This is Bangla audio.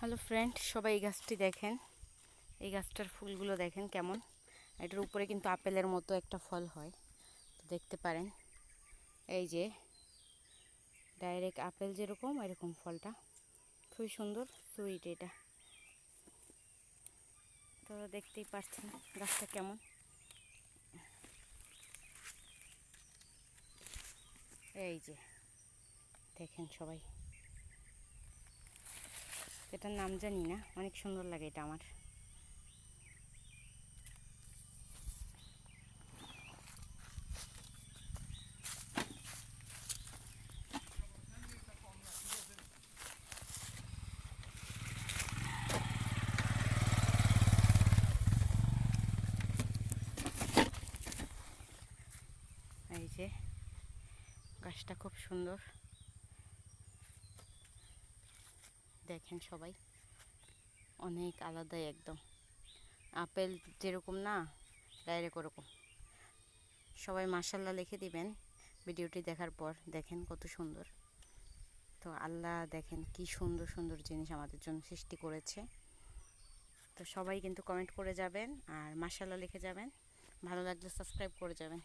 হ্যালো ফ্রেন্ড, সবাই এই গাছটি দেখেন। এই গাছটার ফুলগুলো দেখেন কেমন। এটার উপরে কিন্তু আপেলের মতো একটা ফল হয়, তো দেখতে পারেন। এই যে ডাইরেক্ট আপেল যেরকম এরকম ফলটা, খুবই সুন্দর সুইট এটা। তো দেখতেই পাচ্ছেন গাছটা কেমন। এই যে দেখেন সবাই, এটার নাম জানি না, অনেক সুন্দর লাগে এটা আমার। এই যে গাছটা খুব সুন্দর, দেখেন সবাই, অনেক আলাদাই একদম। আপেল যেরকম না, ডাইরেক্ট ওরকম। সবাই মাশাল্লাহ লিখে দিবেন ভিডিওটি দেখার পর। দেখেন কত সুন্দর। তো আল্লাহ দেখেন কি সুন্দর সুন্দর জিনিস আমাদের জন্য সৃষ্টি করেছে। তো সবাই কিন্তু কমেন্ট করে যাবেন আর মাশাল্লাহ লিখে যাবেন। ভালো লাগলে সাবস্ক্রাইব করে যাবেন।